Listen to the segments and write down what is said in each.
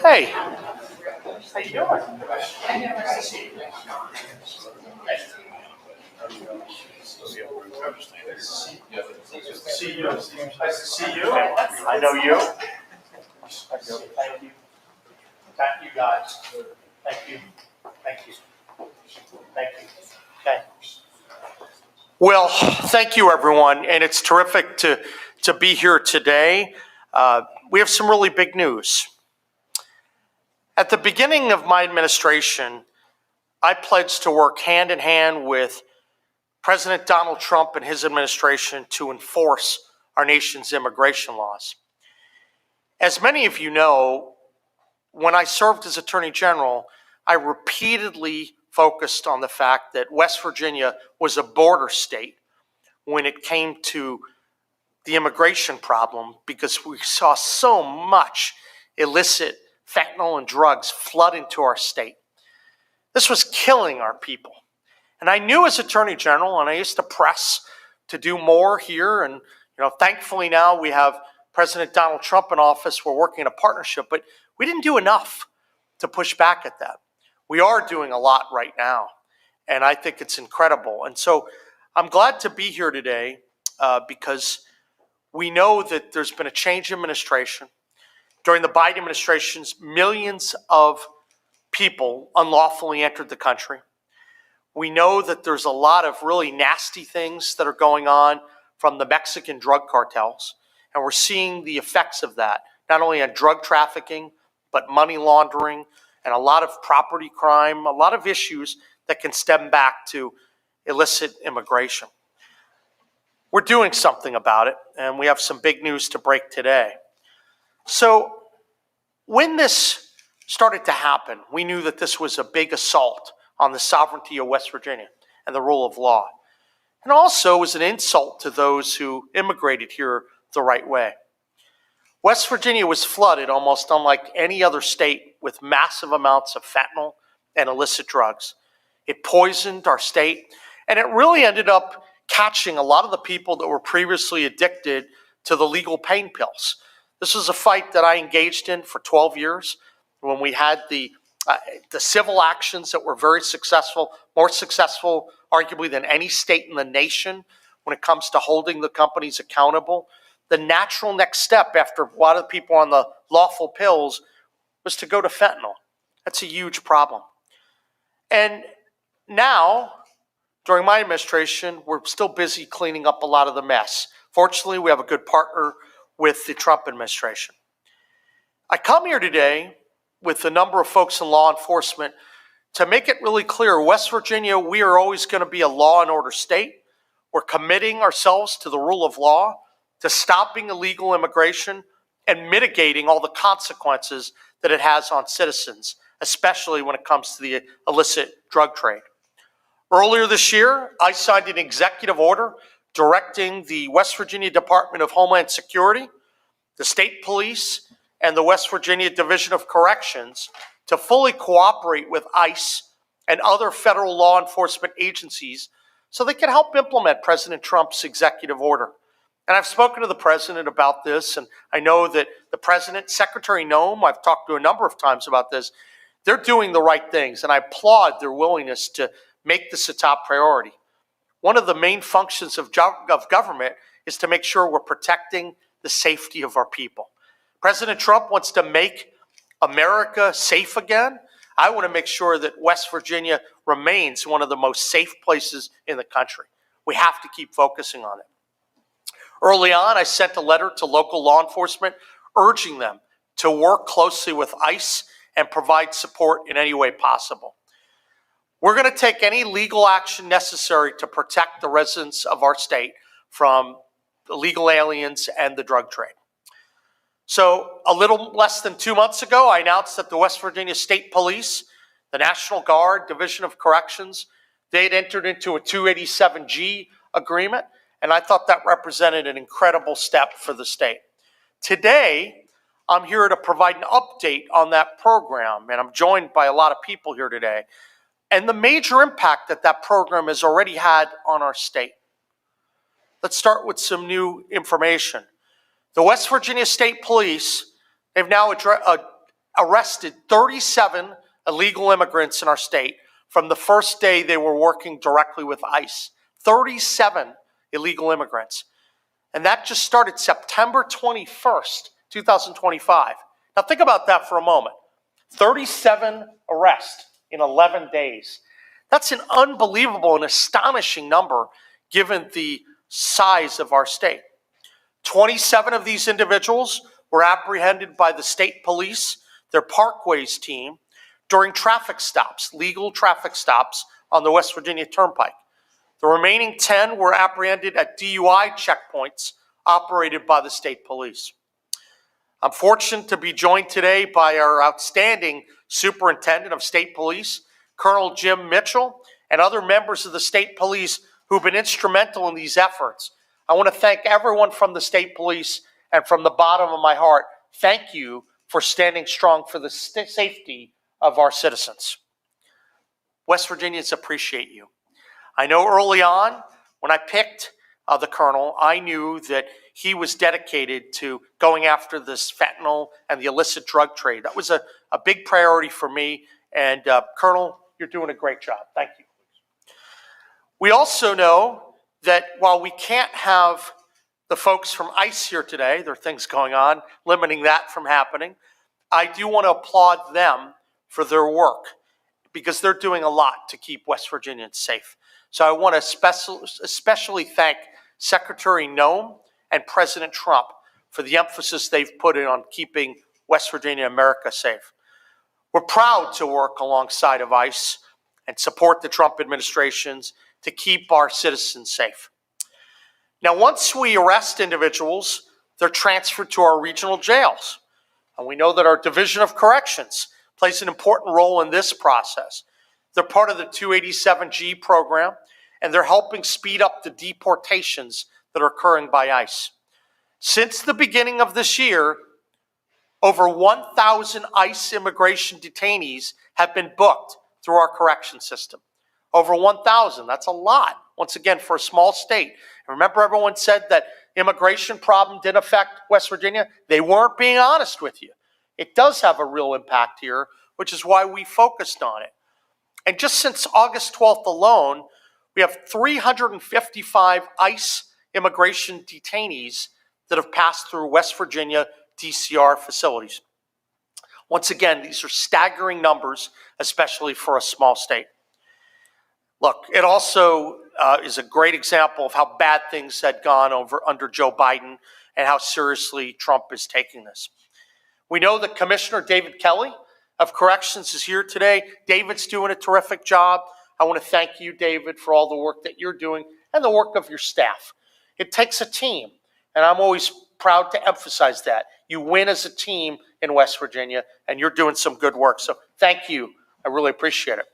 Hey. How you doing? Nice to see you. Nice to see you. I know you. Thank you. Thank you, guys. Thank you. Thank you. Thank you. Okay. Well, thank you, everyone, and it's terrific to be here today. We have some really big news. At the beginning of my administration, I pledged to work hand in hand with President Donald Trump and his administration to enforce our nation's immigration laws. As many of you know, when I served as Attorney General, I repeatedly focused on the fact that West Virginia was a border state when it came to the immigration problem because we saw so much illicit fentanyl and drugs flood into our state. This was killing our people. And I knew as Attorney General, and I used to press to do more here, and thankfully now we have President Donald Trump in office. We're working in a partnership, but we didn't do enough to push back at that. We are doing a lot right now, and I think it's incredible. And so I'm glad to be here today because we know that there's been a change in administration. During the Biden administrations, millions of people unlawfully entered the country. We know that there's a lot of really nasty things that are going on from the Mexican drug cartels, and we're seeing the effects of that, not only on drug trafficking, but money laundering and a lot of property crime, a lot of issues that can stem back to illicit immigration. We're doing something about it, and we have some big news to break today. So when this started to happen, we knew that this was a big assault on the sovereignty of West Virginia and the rule of law. And also was an insult to those who immigrated here the right way. West Virginia was flooded almost unlike any other state with massive amounts of fentanyl and illicit drugs. It poisoned our state, and it really ended up catching a lot of the people that were previously addicted to the legal pain pills. This was a fight that I engaged in for 12 years when we had the civil actions that were very successful, more successful arguably than any state in the nation when it comes to holding the companies accountable. The natural next step after a lot of people on the lawful pills was to go to fentanyl. That's a huge problem. And now, during my administration, we're still busy cleaning up a lot of the mess. Fortunately, we have a good partner with the Trump administration. I come here today with a number of folks in law enforcement to make it really clear, West Virginia, we are always going to be a law and order state. We're committing ourselves to the rule of law, to stopping illegal immigration, and mitigating all the consequences that it has on citizens, especially when it comes to the illicit drug trade. Earlier this year, I signed an executive order directing the West Virginia Department of Homeland Security, the state police, and the West Virginia Division of Corrections to fully cooperate with ICE and other federal law enforcement agencies so they can help implement President Trump's executive order. And I've spoken to the president about this, and I know that the president, Secretary Noem, I've talked to a number of times about this, they're doing the right things, and I applaud their willingness to make this a top priority. One of the main functions of government is to make sure we're protecting the safety of our people. President Trump wants to make America safe again. I want to make sure that West Virginia remains one of the most safe places in the country. We have to keep focusing on it. Early on, I sent a letter to local law enforcement urging them to work closely with ICE and provide support in any way possible. We're going to take any legal action necessary to protect the residents of our state from illegal aliens and the drug trade. So a little less than 2 months ago, I announced that the West Virginia State Police, the National Guard, Division of Corrections, they had entered into a 287G agreement, and I thought that represented an incredible step for the state. Today, I'm here to provide an update on that program, and I'm joined by a lot of people here today, and the major impact that that program has already had on our state. Let's start with some new information. The West Virginia State Police, they've now arrested 37 illegal immigrants in our state from the first day they were working directly with ICE. 37 illegal immigrants. And that just started September 21st, 2025. Now think about that for a moment. 37 arrests in 11 days. That's an unbelievable and astonishing number given the size of our state. 27 of these individuals were apprehended by the state police, their Parkways team, during traffic stops, legal traffic stops on the West Virginia Turnpike. The remaining 10 were apprehended at DUI checkpoints operated by the state police. I'm fortunate to be joined today by our outstanding Superintendent of State Police, Colonel Jim Mitchell, and other members of the state police who've been instrumental in these efforts. I want to thank everyone from the state police, and from the bottom of my heart, thank you for standing strong for the safety of our citizens. West Virginians appreciate you. I know early on, when I picked the colonel, I knew that he was dedicated to going after this fentanyl and the illicit drug trade. That was a big priority for me, and Colonel, you're doing a great job. Thank you. We also know that while we can't have the folks from ICE here today, there are things going on limiting that from happening, I do want to applaud them for their work because they're doing a lot to keep West Virginians safe. So I want to especially thank Secretary Noem and President Trump for the emphasis they've put in on keeping West Virginia, America safe. We're proud to work alongside of ICE and support the Trump administrations to keep our citizens safe. Now, once we arrest individuals, they're transferred to our regional jails. And we know that our Division of Corrections plays an important role in this process. They're part of the 287G program, and they're helping speed up the deportations that are occurring by ICE. Since the beginning of this year, over 1,000 ICE immigration detainees have been booked through our correction system. Over 1,000, that's a lot, once again, for a small state. Remember, everyone said that immigration problem didn't affect West Virginia? They weren't being honest with you. It does have a real impact here, which is why we focused on it. And just since August 12th alone, we have 355 ICE immigration detainees that have passed through West Virginia DCR facilities. Once again, these are staggering numbers, especially for a small state. Look, it also is a great example of how bad things had gone under Joe Biden and how seriously Trump is taking this. We know that Commissioner David Kelly of Corrections is here today. David's doing a terrific job. I want to thank you, David, for all the work that you're doing and the work of your staff. It takes a team, and I'm always proud to emphasize that. You win as a team in West Virginia, and you're doing some good work. So thank you. I really appreciate it.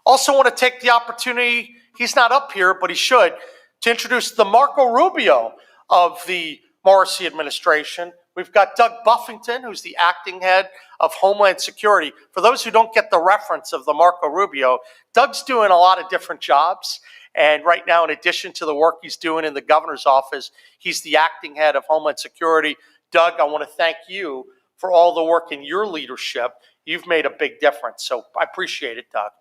Also want to take the opportunity, he's not up here, but he should, to introduce the Marco Rubio of the Morrisey administration. We've got Doug Buffington, who's the acting head of Homeland Security. For those who don't get the reference of the Marco Rubio, Doug's doing a lot of different jobs. And right now, in addition to the work he's doing in the governor's office, he's the acting head of Homeland Security. Doug, I want to thank you for all the work in your leadership. You've made a big difference, so I appreciate it, Doug.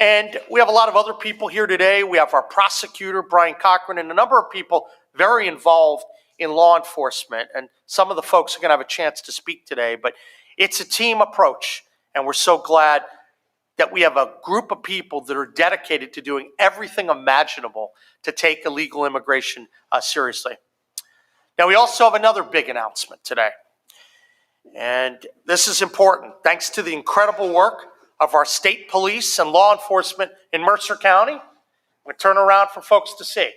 And we have a lot of other people here today. We have our prosecutor, Brian Cochran, and a number of people very involved in law enforcement. And some of the folks are going to have a chance to speak today. But it's a team approach, and we're so glad that we have a group of people that are dedicated to doing everything imaginable to take illegal immigration seriously. Now, we also have another big announcement today. And this is important. Thanks to the incredible work of our state police and law enforcement in Mercer County. I'm going to turn around for folks to see.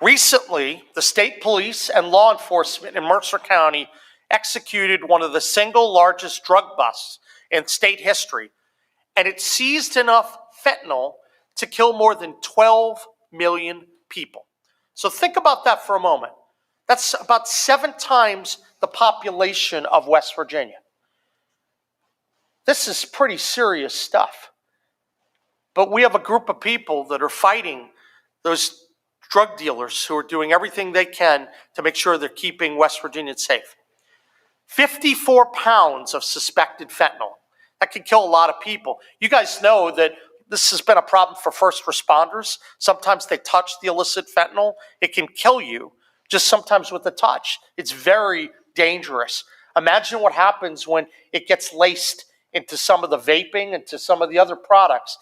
Recently, the state police and law enforcement in Mercer County executed one of the single largest drug busts in state history, and it seized enough fentanyl to kill more than 12 million people. So think about that for a moment. That's about 7 times the population of West Virginia. This is pretty serious stuff. But we have a group of people that are fighting those drug dealers who are doing everything they can to make sure they're keeping West Virginians safe. 54 pounds of suspected fentanyl. That could kill a lot of people. You guys know that this has been a problem for first responders. Sometimes they touch the illicit fentanyl. It can kill you just sometimes with a touch. It's very dangerous. Imagine what happens when it gets laced into some of the vaping and to some of the other products.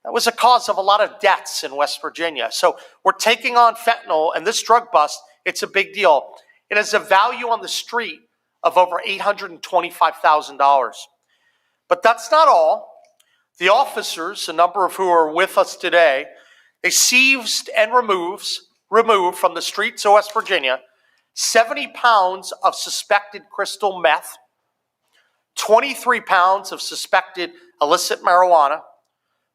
That was a cause of a lot of deaths in West Virginia. So we're taking on fentanyl, and this drug bust, it's a big deal. It has a value on the street of over $825,000. But that's not all. The officers, a number of who are with us today, they seized and removed from the streets of West Virginia 70 pounds of suspected crystal meth, 23 pounds of suspected illicit marijuana,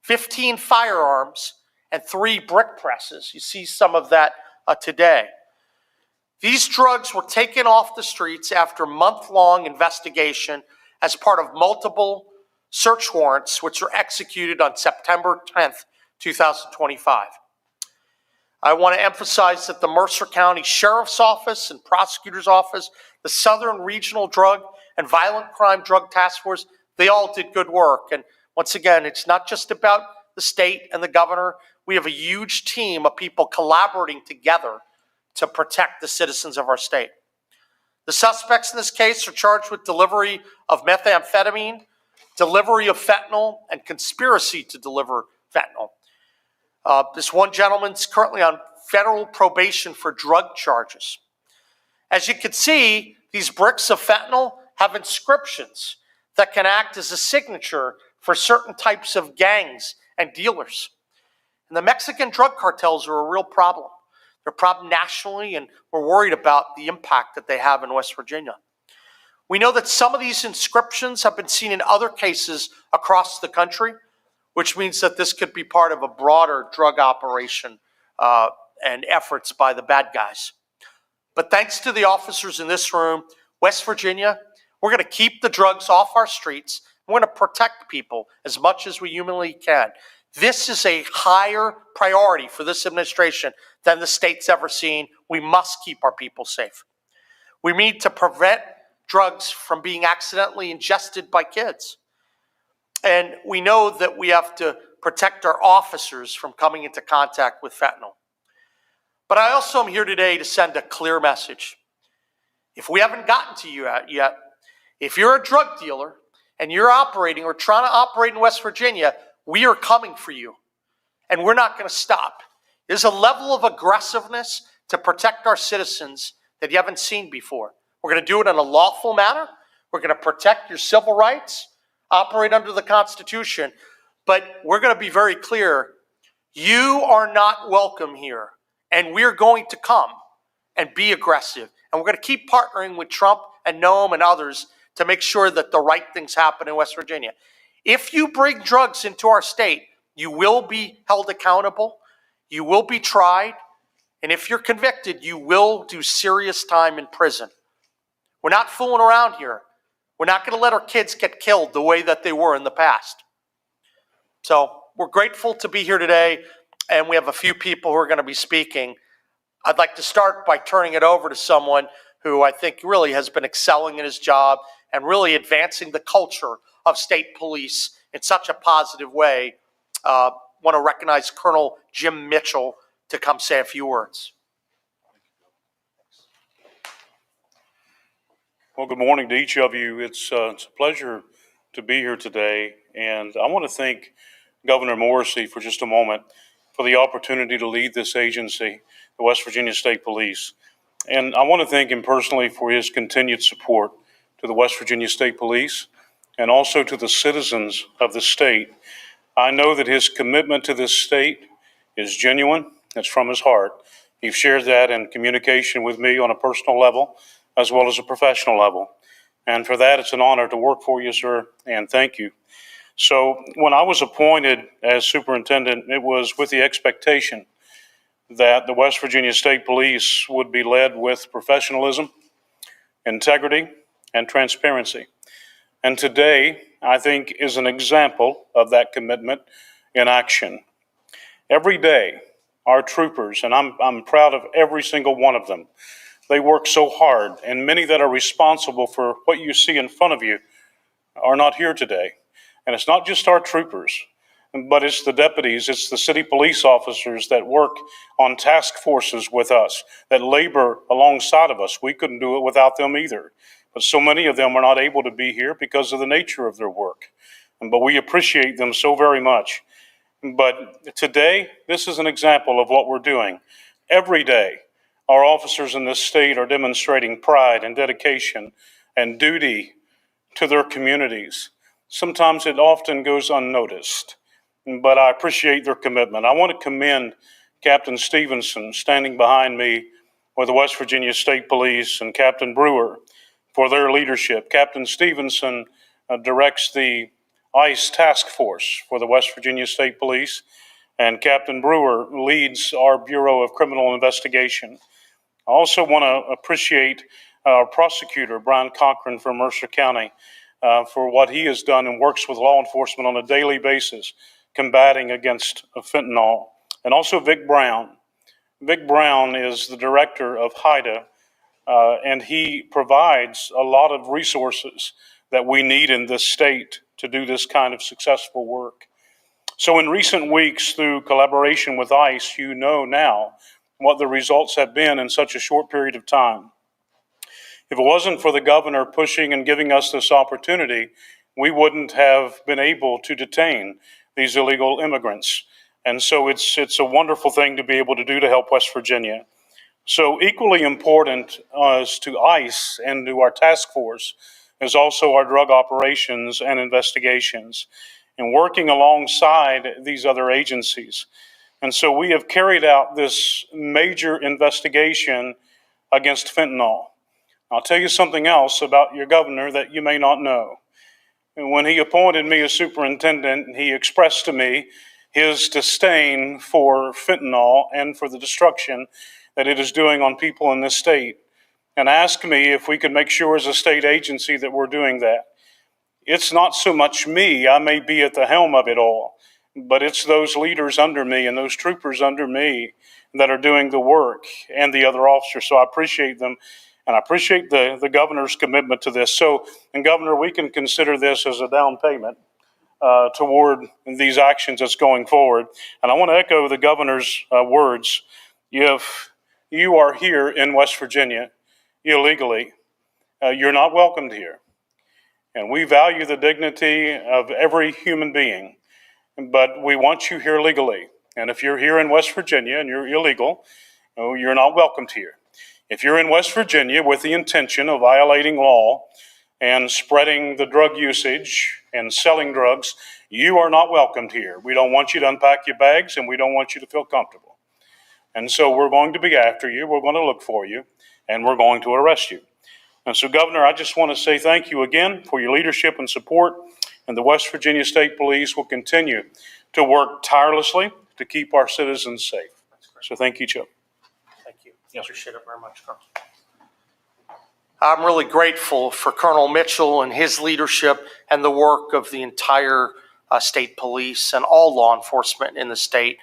15 firearms, and 3 brick presses. You see some of that today. These drugs were taken off the streets after month-long investigation as part of multiple search warrants, which were executed on September 10th, 2025. I want to emphasize that the Mercer County Sheriff's Office and Prosecutor's Office, the Southern Regional Drug and Violent Crime Drug Task Force, they all did good work. And once again, it's not just about the state and the governor. We have a huge team of people collaborating together to protect the citizens of our state. The suspects in this case are charged with delivery of methamphetamine, delivery of fentanyl, and conspiracy to deliver fentanyl. This one gentleman's currently on federal probation for drug charges. As you can see, these bricks of fentanyl have inscriptions that can act as a signature for certain types of gangs and dealers. And the Mexican drug cartels are a real problem. They're a problem nationally, and we're worried about the impact that they have in West Virginia. We know that some of these inscriptions have been seen in other cases across the country, which means that this could be part of a broader drug operation and efforts by the bad guys. But thanks to the officers in this room, West Virginia, we're going to keep the drugs off our streets. We're going to protect people as much as we humanly can. This is a higher priority for this administration than the state's ever seen. We must keep our people safe. We need to prevent drugs from being accidentally ingested by kids. And we know that we have to protect our officers from coming into contact with fentanyl. But I also am here today to send a clear message. If we haven't gotten to you yet, if you're a drug dealer and you're operating or trying to operate in West Virginia, we are coming for you, and we're not going to stop. There's a level of aggressiveness to protect our citizens that you haven't seen before. We're going to do it in a lawful manner. We're going to protect your civil rights, operate under the Constitution, but we're going to be very clear. You are not welcome here, and we're going to come and be aggressive. And we're going to keep partnering with Trump and Noam and others to make sure that the right things happen in West Virginia. If you bring drugs into our state, you will be held accountable, you will be tried, and if you're convicted, you will do serious time in prison. We're not fooling around here. We're not going to let our kids get killed the way that they were in the past. So we're grateful to be here today, and we have a few people who are going to be speaking. I'd like to start by turning it over to someone who I think really has been excelling in his job and really advancing the culture of state police in such a positive way. Want to recognize Colonel Jim Mitchell to come say a few words. Well, good morning to each of you. It's a pleasure to be here today, and I want to thank Governor Morrisey for just a moment for the opportunity to lead this agency, the West Virginia State Police. And I want to thank him personally for his continued support to the West Virginia State Police and also to the citizens of the state. I know that his commitment to this state is genuine. It's from his heart. He's shared that in communication with me on a personal level as well as a professional level. And for that, it's an honor to work for you, sir, and thank you. So when I was appointed as superintendent, it was with the expectation that the West Virginia State Police would be led with professionalism, integrity, and transparency. And today, I think, is an example of that commitment in action. Every day, our troopers, and I'm proud of every single one of them. They work so hard, and many that are responsible for what you see in front of you are not here today. And it's not just our troopers, but it's the deputies, it's the city police officers that work on task forces with us, that labor alongside of us. We couldn't do it without them either. But so many of them are not able to be here because of the nature of their work. But we appreciate them so very much. But today, this is an example of what we're doing. Every day, our officers in this state are demonstrating pride and dedication and duty to their communities. Sometimes it often goes unnoticed, but I appreciate their commitment. I want to commend Captain Stevenson, standing behind me with the West Virginia State Police, and Captain Brewer for their leadership. Captain Stevenson directs the ICE task force for the West Virginia State Police, and Captain Brewer leads our Bureau of Criminal Investigation. I also want to appreciate our prosecutor, Brian Cochran from Mercer County, for what he has done and works with law enforcement on a daily basis, combating against fentanyl. And also Vic Brown. Vic Brown is the director of HIDA, and he provides a lot of resources that we need in this state to do this kind of successful work. So in recent weeks, through collaboration with ICE, you know now what the results have been in such a short period of time. If it wasn't for the governor pushing and giving us this opportunity, we wouldn't have been able to detain these illegal immigrants. And so it's a wonderful thing to be able to do to help West Virginia. So equally important as to ICE and to our task force is also our drug operations and investigations, and working alongside these other agencies. And so we have carried out this major investigation against fentanyl. I'll tell you something else about your governor that you may not know. When he appointed me as superintendent, he expressed to me his disdain for fentanyl and for the destruction that it is doing on people in this state, and asked me if we could make sure as a state agency that we're doing that. It's not so much me, I may be at the helm of it all, but it's those leaders under me and those troopers under me that are doing the work, and the other officers. So I appreciate them, and I appreciate the governor's commitment to this. So, and Governor, we can consider this as a down payment toward these actions that's going forward. And I want to echo the governor's words. If you are here in West Virginia illegally, you're not welcomed here. And we value the dignity of every human being, but we want you here legally. And if you're here in West Virginia and you're illegal, you're not welcomed here. If you're in West Virginia with the intention of violating law and spreading the drug usage and selling drugs, you are not welcomed here. We don't want you to unpack your bags, and we don't want you to feel comfortable. And so we're going to be after you, we're going to look for you, and we're going to arrest you. And so, Governor, I just want to say thank you again for your leadership and support, and the West Virginia State Police will continue to work tirelessly to keep our citizens safe. So thank you, Chip. Thank you. Yes. Appreciate it very much, Colonel. I'm really grateful for Colonel Mitchell and his leadership and the work of the entire state police and all law enforcement in the state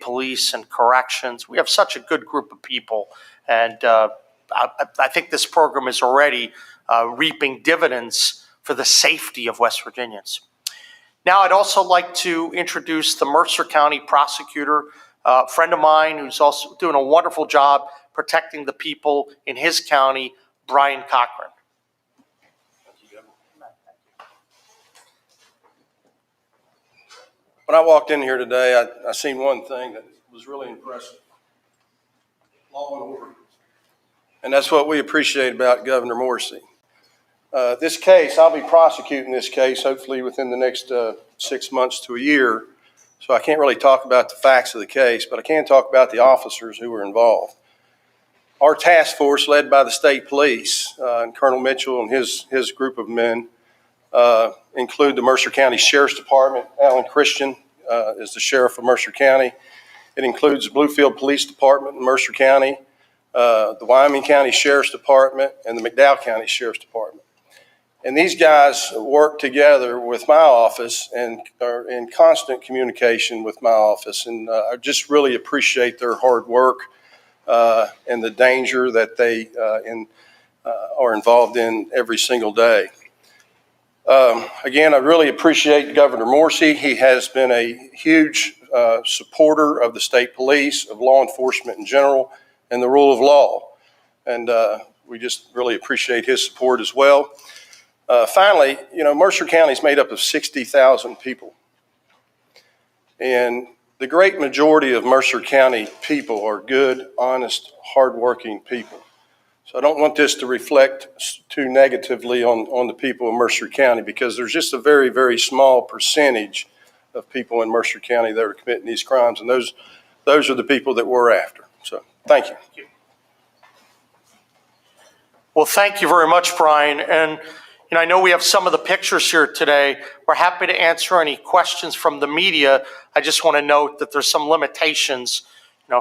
police and corrections. We have such a good group of people, and I think this program is already reaping dividends for the safety of West Virginians. Now, I'd also like to introduce the Mercer County Prosecutor, a friend of mine who's also doing a wonderful job protecting the people in his county, Brian Cochran. When I walked in here today, I seen one thing that was really impressive. Law and order. And that's what we appreciate about Governor Morrisey. This case, I'll be prosecuting this case hopefully within the next 6 months to a year. So I can't really talk about the facts of the case, but I can talk about the officers who were involved. Our task force, led by the state police and Colonel Mitchell and his group of men, include the Mercer County Sheriff's Department. Alan Christian is the sheriff of Mercer County. It includes the Bluefield Police Department in Mercer County, the Wyoming County Sheriff's Department, and the McDowell County Sheriff's Department. And these guys work together with my office and are in constant communication with my office. And I just really appreciate their hard work and the danger that they are involved in every single day. Again, I really appreciate Governor Morrisey. He has been a huge supporter of the state police, of law enforcement in general, and the rule of law. And we just really appreciate his support as well. Finally, Mercer County is made up of 60,000 people. And the great majority of Mercer County people are good, honest, hardworking people. So I don't want this to reflect too negatively on the people of Mercer County, because there's just a very, very small percentage of people in Mercer County that are committing these crimes. And those are the people that we're after. So thank you. Well, thank you very much, Brian. And I know we have some of the pictures here today. We're happy to answer any questions from the media. I just want to note that there's some limitations.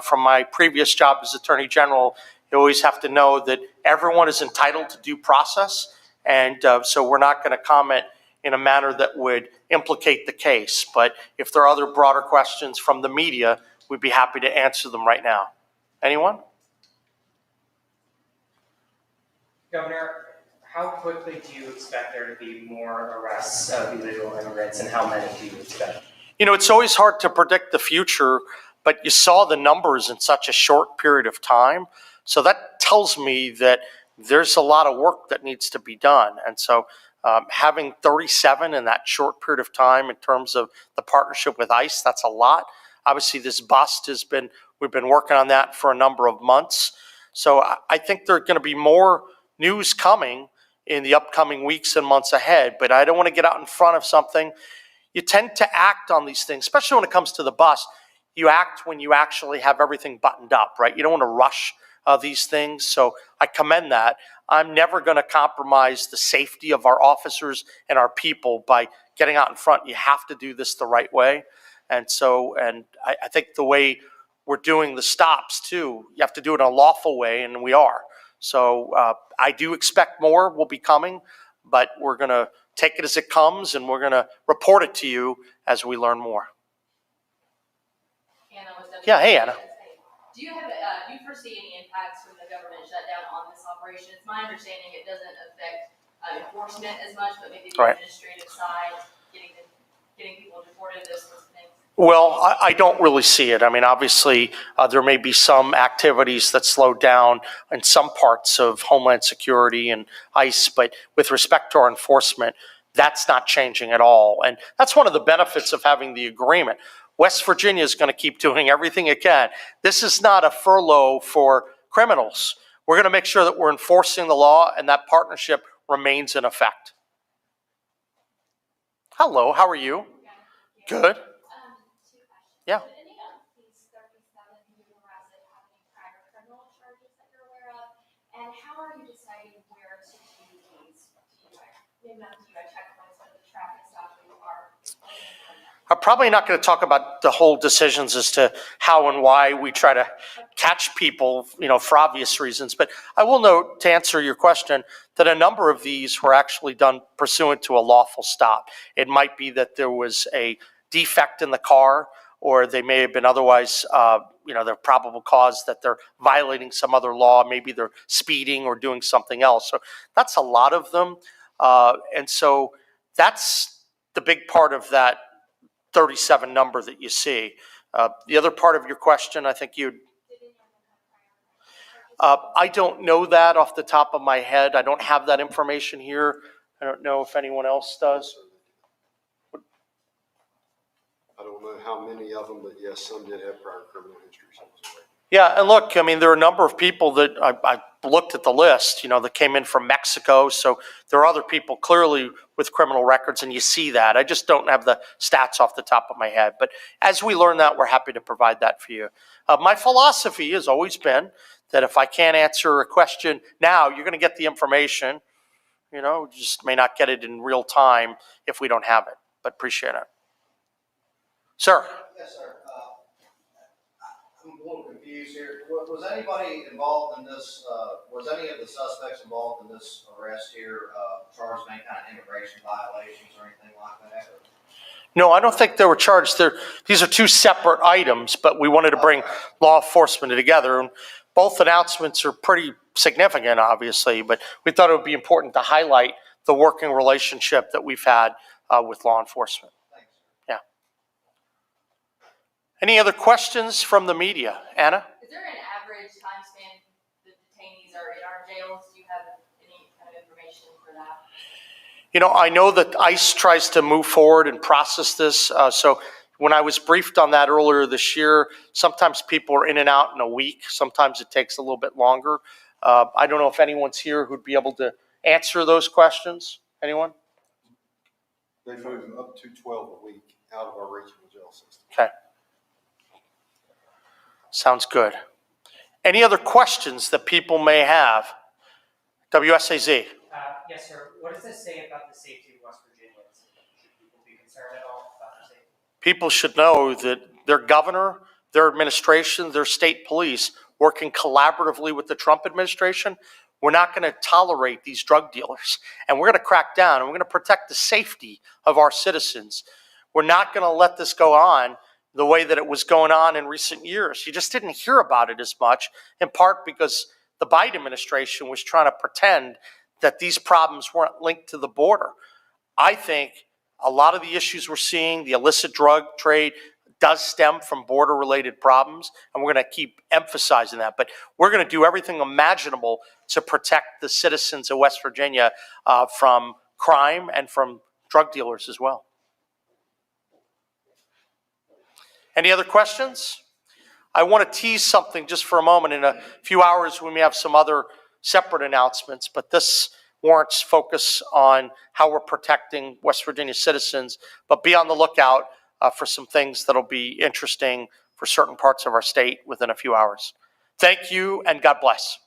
From my previous job as Attorney General, you always have to know that everyone is entitled to due process. And so we're not going to comment in a manner that would implicate the case. But if there are other broader questions from the media, we'd be happy to answer them right now. Anyone? Governor, how quickly do you expect there to be more arrests of illegal immigrants, and how many do you expect? It's always hard to predict the future, but you saw the numbers in such a short period of time. So that tells me that there's a lot of work that needs to be done. And so having 37 in that short period of time in terms of the partnership with ICE, that's a lot. Obviously, this bust we've been working on that for a number of months. So I think there's going to be more news coming in the upcoming weeks and months ahead, but I don't want to get out in front of something. You tend to act on these things, especially when it comes to the bust. You act when you actually have everything buttoned up, right? You don't want to rush these things. So I commend that. I'm never going to compromise the safety of our officers and our people by getting out in front. You have to do this the right way. And I think the way we're doing the stops too, you have to do it in a lawful way, and we are. So I do expect more will be coming, but we're going to take it as it comes, and we're going to report it to you as we learn more. Anna was Yeah, hey, Anna. Do you foresee any impacts from the government shutdown on this operation? It's my understanding it doesn't affect enforcement as much, but maybe the administrative side, getting people deported, those sorts of things. Well, I don't really see it. I mean, obviously, there may be some activities that slow down in some parts of Homeland Security and ICE, but with respect to our enforcement, that's not changing at all. And that's one of the benefits of having the agreement. West Virginia is going to keep doing everything it can. This is not a furlough for criminals. We're going to make sure that we're enforcing the law, and that partnership remains in effect. Hello, how are you? Good. 2 questions. Yeah. Did any of these 37 new arrested have any prior criminal charges that you're aware of? And how are you deciding where to do these? Maybe not do checkpoints, but the traffic stops you are. I'm probably not going to talk about the whole decisions as to how and why we try to catch people, for obvious reasons. But I will note, to answer your question, that a number of these were actually done pursuant to a lawful stop. It might be that there was a defect in the car, or they may have been otherwise, their probable cause that they're violating some other law. Maybe they're speeding or doing something else. So that's a lot of them. And so that's the big part of that 37 number that you see. The other part of your question, I think I don't know that off the top of my head. I don't have that information here. I don't know if anyone else does. I don't know how many of them, but yes, some did have prior criminal histories. Yeah, and look, I mean, there are a number of people that I looked at the list, that came in from Mexico. So there are other people clearly with criminal records, and you see that. I just don't have the stats off the top of my head. But as we learn that, we're happy to provide that for you. My philosophy has always been that if I can't answer a question now, you're going to get the information. Just may not get it in real time if we don't have it, but appreciate it. Sir. Yes, sir. I'm a little confused. confused here. Was anybody involved in this, was any of the suspects involved in this arrest here, charged with any kind of immigration violations or anything like that? No, I don't think they were charged. These are two separate items, but we wanted to bring law enforcement together. And both announcements are pretty significant, obviously, but we thought it would be important to highlight the working relationship that we've had with law enforcement. Thanks. Yeah. Any other questions from the media? Anna? Is there an average time span the detainees are in our jails? Do you have any kind of information for that? You know, I know that ICE tries to move forward and process this. So when I was briefed on that earlier this year, sometimes people are in and out in a week. Sometimes it takes a little bit longer. I don't know if anyone's here who'd be able to answer those questions. Anyone? They move up to 12 a week out of our regional jail system. Okay. Sounds good. Any other questions that people may have? WSAZ. Yes, sir. What does this say about the safety of West Virginians? Should people be concerned at all about their safety? People should know that their governor, their administration, their state police, working collaboratively with the Trump administration, we're not going to tolerate these drug dealers. And we're going to crack down, and we're going to protect the safety of our citizens. We're not going to let this go on the way that it was going on in recent years. You just didn't hear about it as much, in part because the Biden administration was trying to pretend that these problems weren't linked to the border. I think a lot of the issues we're seeing, the illicit drug trade, does stem from border-related problems, and we're going to keep emphasizing that. But we're going to do everything imaginable to protect the citizens of West Virginia from crime and from drug dealers as well. Any other questions? I want to tease something just for a moment. In a few hours, we may have some other separate announcements, but this warrants focus on how we're protecting West Virginia citizens. But be on the lookout for some things that'll be interesting for certain parts of our state within a few hours. Thank you, and God bless.